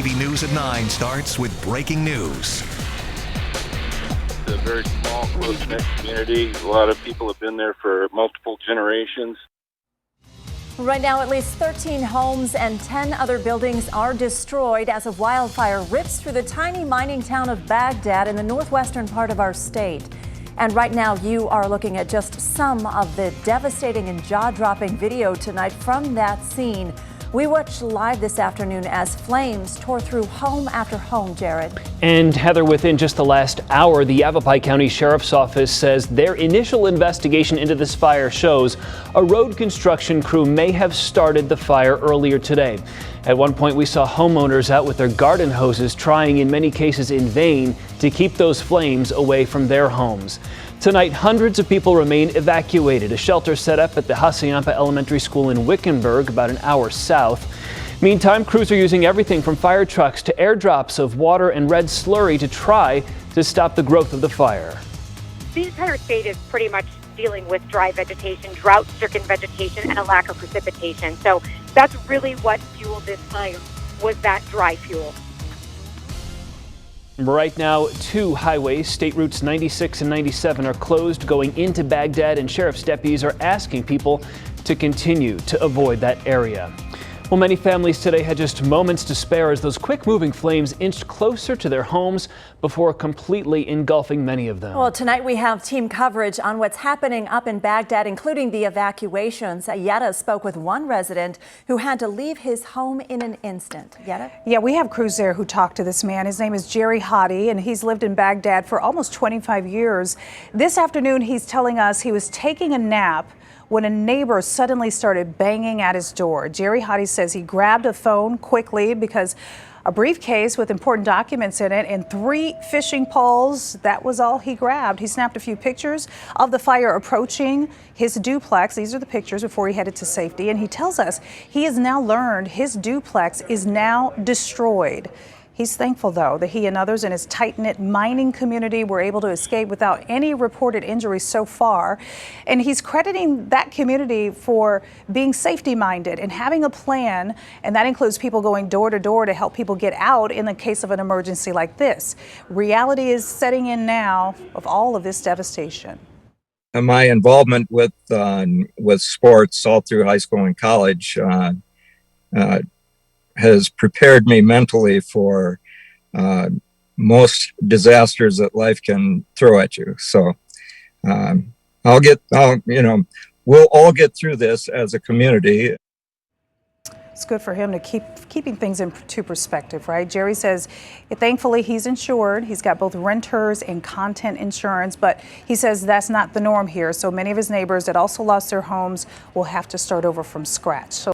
TV News at 9 starts with breaking news. It's a very small, close-knit community. A lot of people have been there for multiple generations. Right now, at least 13 homes and 10 other buildings are destroyed as a wildfire rips through the tiny mining town of Bagdad in the northwestern part of our state. And right now, you are looking at just some of the devastating and jaw-dropping video tonight from that scene. We watched live this afternoon as flames tore through home after home, Jared. And Heather, within just the last hour, the Yavapai County Sheriff's Office says their initial investigation into this fire shows a road construction crew may have started the fire earlier today. At one point, we saw homeowners out with their garden hoses trying, in many cases in vain, to keep those flames away from their homes. Tonight, hundreds of people remain evacuated. A shelter set up at the Hassayampa Elementary School in Wickenburg, about an hour south. Meantime, crews are using everything from fire trucks to airdrops of water and red slurry to try to stop the growth of the fire. The entire state is pretty much dealing with dry vegetation, drought-stricken vegetation, and a lack of precipitation. So that's really what fueled this fire, was that dry fuel. Right now, two highways, State Routes 96 and 97, are closed going into Baghdad, and sheriff's deputies are asking people to continue to avoid that area. Well, many families today had just moments to spare as those quick-moving flames inched closer to their homes before completely engulfing many of them. Well, tonight we have team coverage on what's happening up in Baghdad, including the evacuations. Yetta spoke with one resident who had to leave his home in an instant. Yetta? Yeah, we have crews there who talked to this man. His name is Jerry Hoddy, and he's lived in Baghdad for almost 25 years. This afternoon, he's telling us he was taking a nap when a neighbor suddenly started banging at his door. Jerry Hoddy says he grabbed a phone quickly because a briefcase with important documents in it and 3 fishing poles, that was all he grabbed. He snapped a few pictures of the fire approaching his duplex. These are the pictures before he headed to safety. And he tells us he has now learned his duplex is now destroyed. He's thankful, though, that he and others in his tight-knit mining community were able to escape without any reported injuries so far. And he's crediting that community for being safety-minded and having a plan, and that includes people going door to door to help people get out in the case of an emergency like this. Reality is setting in now of all of this devastation. My involvement with sports all through high school and college has prepared me mentally for most disasters that life can throw at you. So we'll all get through this as a community. It's good for him to keeping things into perspective, right? Jerry says, thankfully, he's insured. He's got both renters and content insurance, but he says that's not the norm here. So many of his neighbors that also lost their homes will have to start over from scratch. So